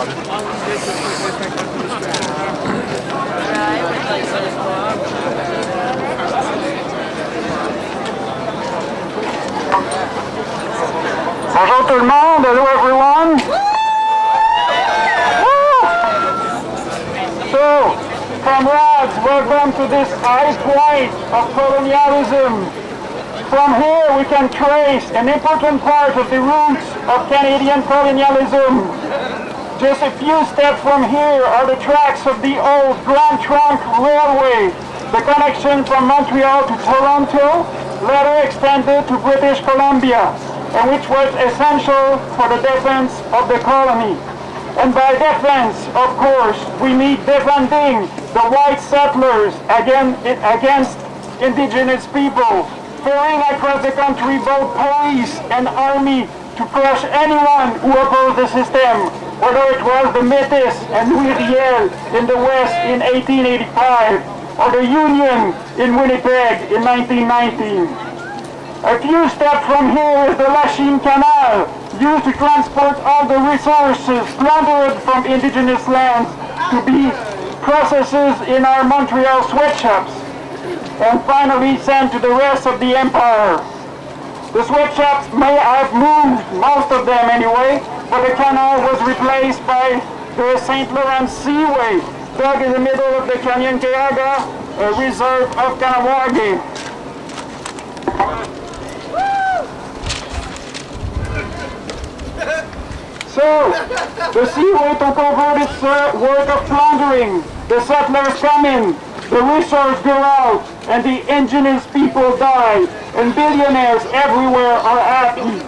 Bonjour tout le monde, hello everyone. So, comrades, welcome to this high point of colonialism. From here we can trace an important part of the roots of Canadian colonialism. Just a few steps from here are the tracks of the old Grand Trunk Railway, the connection from Montreal to Toronto, later extended to British Columbia, and which was essential for the defense of the colony. And by defense, of course, we mean defending the white settlers against indigenous people, ferrying across the country both police and army to crush anyone who opposed the system, whether it was the Métis and Louis Riel in the West in 1885, or the Union in Winnipeg in 1919. A few steps from here is the Lachine Canal, used to transport all the resources plundered from indigenous lands to be processed in our Montreal sweatshops, and finally sent to the rest of the empire. The sweatshops may have moved, most of them anyway, but the canal was replaced by the St. Lawrence Seaway, dug in the middle of the Canyon-Cayaga, a reserve of Kanawagi. So, the seaway took over this work of plundering. The settlers come in, the resources go out, and the indigenous people die, and billionaires everywhere are happy.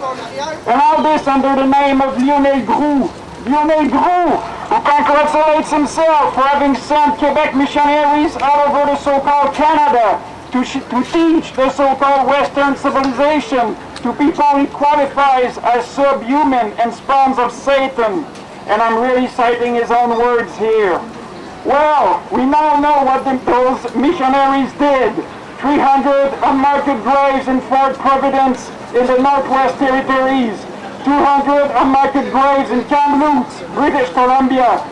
And all this under the name of Lionel Groux. Lionel Groux, who congratulates himself for having sent Quebec missionaries all over the so-called Canada to teach the so-called Western civilization to people he qualifies as subhuman and spawns of Satan. And I'm really citing his own words here. Well, we now know what those missionaries did. 300 unmarked graves in Fort Providence in the Northwest Territories. 200 unmarked graves in Kamloops, British Columbia.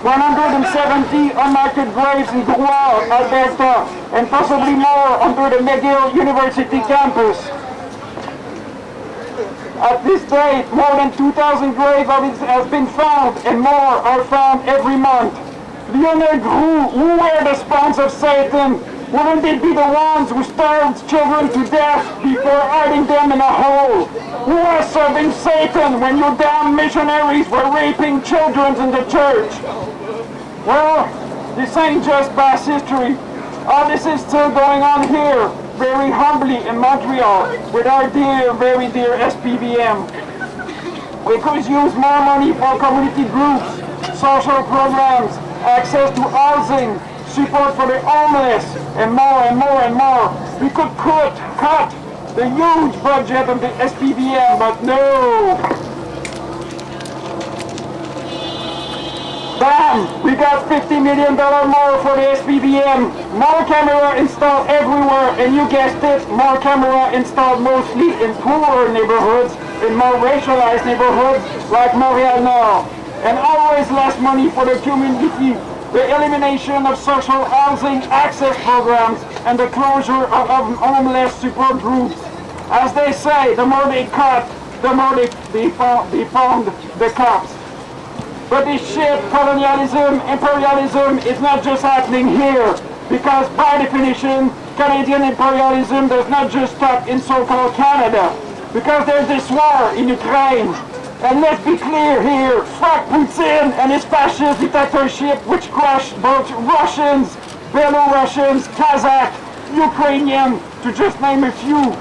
170 unmarked graves in Drouin, Alberta, and possibly more under the McGill University campus. At this date, more than 2,000 graves have been found, and more are found every month. Lionel Groux, who were the spawns of Satan? Wouldn't it be the ones who starved children to death before hiding them in a hole? Who was serving Satan when you damn missionaries were raping children in the church? Well, this ain't just past history. All this is still going on here, very humbly in Montreal, with our dear, very dear SPVM. We could use more money for community groups, social programs, access to housing, support for the homeless, and more and more and more. We could cut the huge budget of the SPVM, but no. Bam! We got $50 million more for the SPVM. More camera installed everywhere, and you guessed it, more camera installed mostly in poorer neighborhoods, in more racialized neighborhoods like Montreal Nord. And always less money for the community. The elimination of social housing access programs and the closure of homeless support groups. As they say, the more they cut, the more they fund the cops. But this shit, colonialism, imperialism, is not just happening here. Because by definition, Canadian imperialism does not just stop in so-called Canada. Because there's this war in Ukraine. And let's be clear here, fuck Putin and his fascist dictatorship which crushed both Russians, Belarusians, Kazakh, Ukrainian, to just name a few.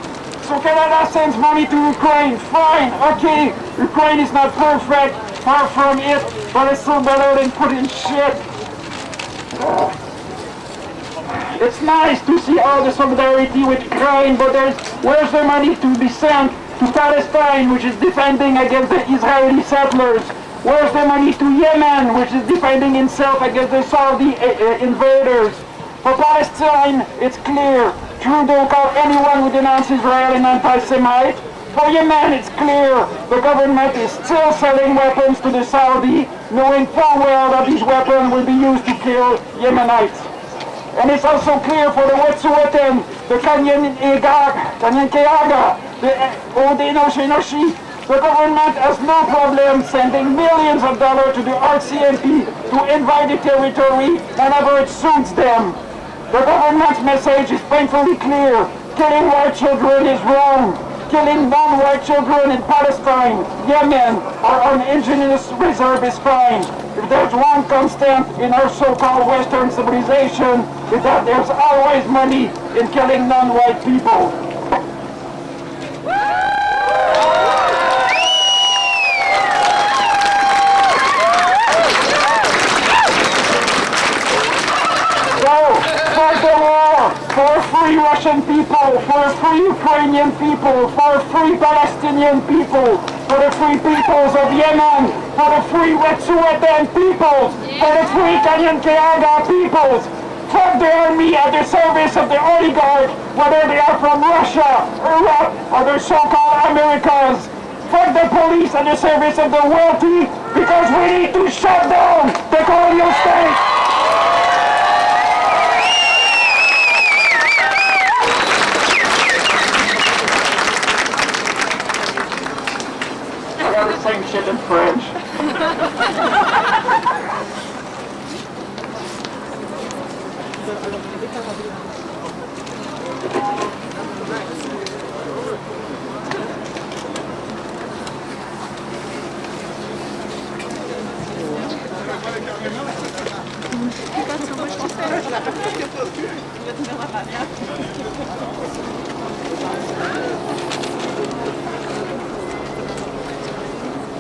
So Canada sends money to Ukraine, fine, okay, Ukraine is not perfect, far from it, but it's still better than putting shit. It's nice to see all the solidarity with Ukraine, but where's the money to be sent to Palestine, which is defending against the Israeli settlers? Where's the money to Yemen, which is defending itself against the Saudi invaders? For Palestine, it's clear. Trudeau called anyone who denounced Israel an anti-Semite. For Yemen, it's clear the government is still selling weapons to the Saudi, knowing full well that these weapons will be used to kill Yemenites. And it's also clear for the Wet'suwet'en, the Canyon Keaga, the Odenoshinoshi, the government has no problem sending millions of dollars to the RCMP to invade the territory whenever it suits them. The government's message is painfully clear. Killing white children is wrong. Killing non-white children in Palestine, Yemen, or on indigenous reserve is fine. If there's one constant in our so-called Western civilization, is that there's always money in killing non-white people. For free Russian people, for free Ukrainian people, for free Palestinian people, for the free peoples of Yemen, for the free Wet'suwet'en peoples, for the free Canyon Keaga peoples. Fuck the army at the service of the oligarch, whether they are from Russia, Europe, or the so-called Americas. Fuck the police at the service of the wealthy, because we need to shut down the colonial state. The same shit in French.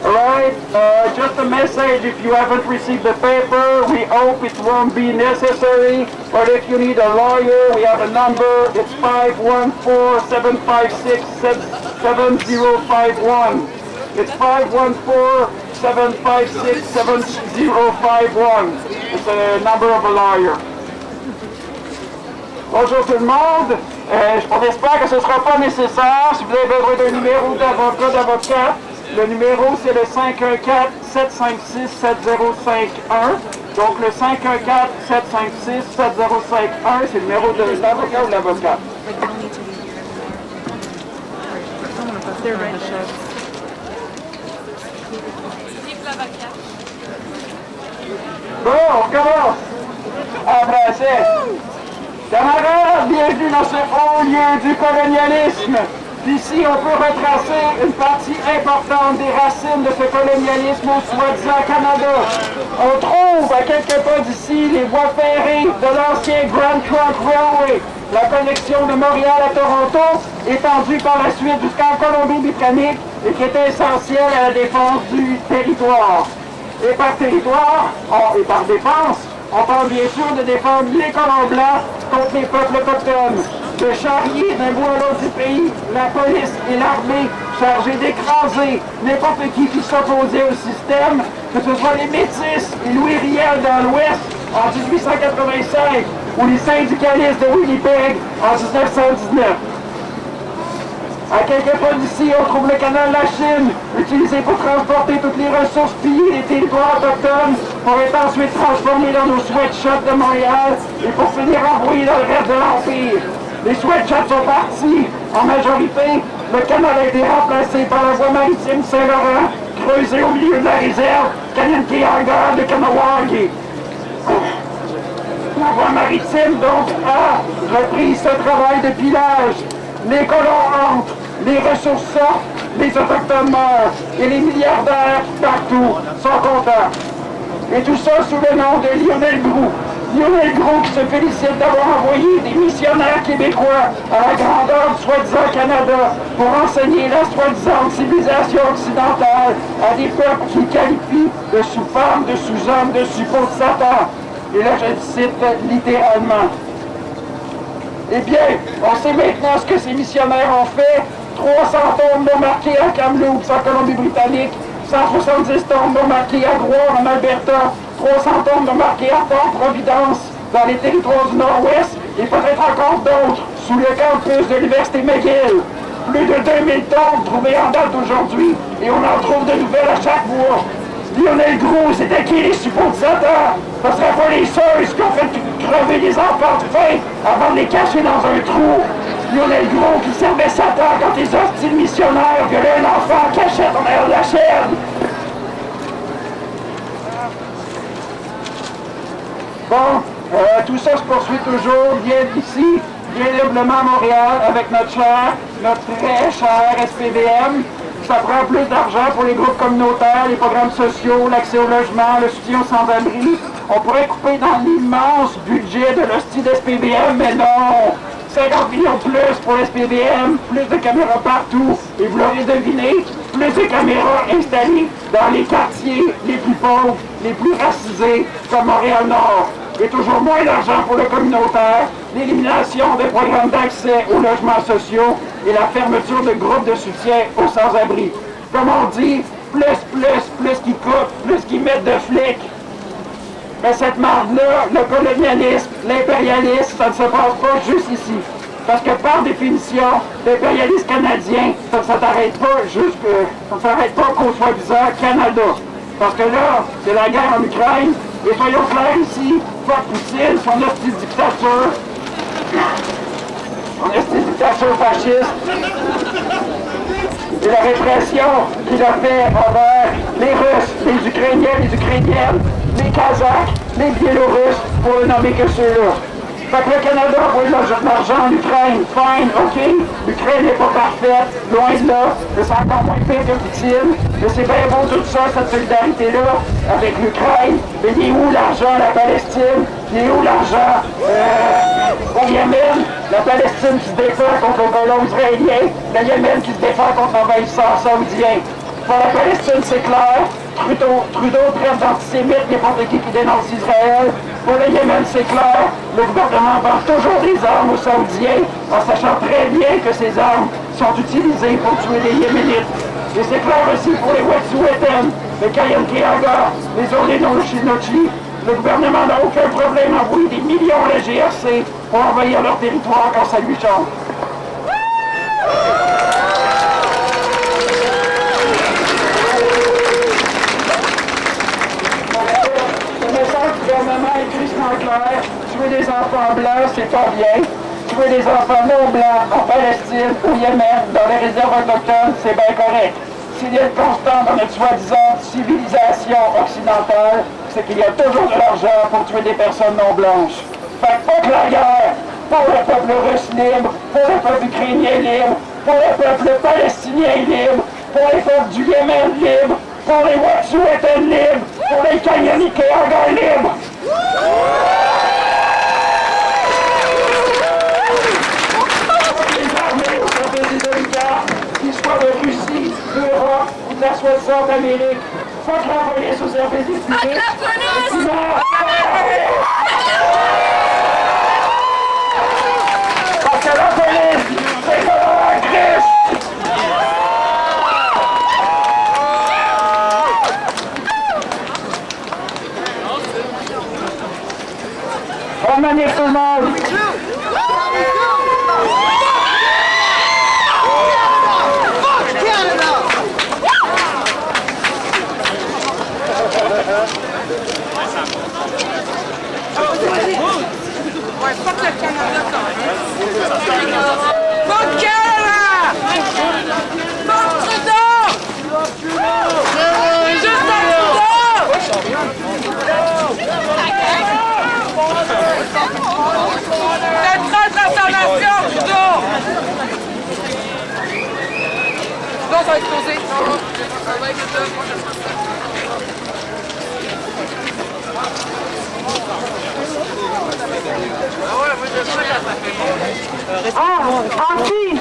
Alright, just a message, if you haven't received the paper, we hope it won't be necessary, but if you need a lawyer, we have a number, it's 514-756-7051. It's 514-756-7051. It's a number of a lawyer. Bonjour tout le monde, on espère que ce ne sera pas nécessaire. Si vous avez besoin d'un numéro d'avocat, le numéro, c'est le 514-756-7051. Donc, le 514-756-7051, c'est le numéro de l'avocat ou l'avocat. Bon, on commence. En français. Camarades, bienvenue dans ce haut lieu du colonialisme. Ici, on peut retracer une partie importante des racines de ce colonialisme au soi-disant Canada. On trouve à quelques pas d'ici les voies ferrées de l'ancien Grand Trunk Railway, la connexion de Montréal à Toronto, étendue par la suite jusqu'en Colombie-Britannique et qui était essentielle à la défense du territoire. Et par territoire, et par défense, on parle bien sûr de défendre les colons blancs contre les peuples autochtones. De charrier d'un bout à l'autre du pays la police et l'armée chargées d'écraser n'importe qui s'opposait au système, que ce soit les Métis et Louis Riel dans l'Ouest en 1885 ou les syndicalistes de Winnipeg en 1919. À quelques pas d'ici, on trouve le canal de la Chine, utilisé pour transporter toutes les ressources pillées des territoires autochtones, pour être ensuite transformées dans nos sweatshops de Montréal et pour finir envoyés dans le reste de l'Empire. Les sweatshops sont partis. En majorité, le canal a été remplacé par la voie maritime Saint-Laurent, creusée au milieu de la réserve Canyon-Keaga de Kanawagi. La voie maritime, donc, a repris ce travail de pillage. Les colons entrent, les ressources sortent, les autochtones meurent, et les milliardaires, partout, sont contents. Et tout ça sous le nom de Lionel Groulx. Lionel Groulx qui se félicite d'avoir envoyé des missionnaires québécois à la grandeur du soi-disant Canada pour enseigner la soi-disant civilisation occidentale à des peuples qu'il qualifie de sous-femmes, de sous-hommes, de suppôts de Satan. Et là, je le cite littéralement. Eh bien, on sait maintenant ce que ces missionnaires ont fait. 300 tombes non marquées à Kamloops, en Colombie-Britannique, 170 tombes non marquées à Groix, en Alberta, 300 tombes non marquées à Fort-Providence, dans les territoires du Nord-Ouest, et peut-être encore d'autres, sous le campus de l'Université McGill. Plus de 2000 tombes trouvées en date d'aujourd'hui, et on en trouve de nouvelles à chaque mois. Lionel Gros, c'était qui les suppositeurs? Ce serait pas les seuls qui ont fait crever des enfants de faim avant de les cacher dans un trou. Lionel Gros qui servait Satan quand les hostiles missionnaires violaient un enfant en cachette en arrière de la chaîne. Bon, tout ça se poursuit toujours bien ici, bien librement à Montréal, avec notre très cher SPVM. Ça prend plus d'argent pour les groupes communautaires, les programmes sociaux, l'accès au logement, le soutien aux sans-abri. On pourrait couper dans l'immense budget de l'hostie d'SPVM, mais non! 50 millions de plus pour l'SPVM, plus de caméras partout, et vous l'aurez deviné, plus de caméras installées dans les quartiers les plus pauvres, les plus racisés, comme Montréal-Nord. Et toujours moins d'argent pour le communautaire, l'élimination des programmes d'accès aux logements sociaux et la fermeture de groupes de soutien aux sans-abri. Comme on dit, plus qu'ils coûtent, plus qu'ils mettent de flics. Mais cette marde-là, le colonialisme, l'impérialisme, ça ne se passe pas juste ici. Parce que par définition, l'impérialisme canadien, ça ne s'arrête pas qu'au soi-disant Canada. Parce que là, c'est la guerre en Ukraine, et soyons clairs ici, pas Poutine, son hostie dictature, fasciste, et la répression qu'il a fait envers les Russes, les Ukrainiens, les Ukrainiennes, les Kazakhs, les Biélorusses, pour ne nommer que ceux-là. Fait que le Canada envoie de l'argent en Ukraine, fine, ok, l'Ukraine n'est pas parfaite, loin de là, mais c'est encore moins pire que Poutine, mais c'est bien beau tout ça, cette solidarité-là, avec l'Ukraine, mais il est où l'argent à la Palestine, il est où l'argent au Yémen, la Palestine qui se défend contre le colon israélien, le Yémen qui se défend contre l'envahisseur saoudien. Pour la Palestine, c'est clair, Trudeau traite d'antisémite n'importe qui dénonce Israël. Pour le Yémen, c'est clair, le gouvernement vend toujours des armes aux Saoudiens en sachant très bien que ces armes sont utilisées pour tuer les Yéménites. Et c'est clair aussi pour les Wet'suwet'en, les Kayenkiaga, les Olénochinochi. Le gouvernement n'a aucun problème à envoyer des millions à la GRC pour envahir leur territoire quand ça lui chante. Le gouvernement est tristement clair, tuer des enfants blancs, c'est pas bien. Tuer des enfants non blancs en Palestine, au Yémen, dans les réserves autochtones, c'est bien correct. S'il y a une constante dans notre soi-disant civilisation occidentale, c'est qu'il y a toujours de l'argent pour tuer des personnes non blanches. Fait que pas que la guerre, pour le peuple russe libre, pour le peuple ukrainien libre, pour le peuple palestinien libre, pour les peuples du Yémen libre, pour les Wet'suwet'en libres, pour les Kayenkiaga libres. Les armées au service des oligarques, qu'ils soient de Russie, d'Europe ou de la soi-disant d'Amérique, faut que la police au service des publics. Parce que la police, c'est comme un Christ. Bonne manif tout le monde! Ouais, fuck le Canada quand même! Fuck Canada! Fuck Trudeau! Justin Trudeau! T'as transformation, Trudeau! Non, ça va exploser. Non, ça va exploser. Ah, anti!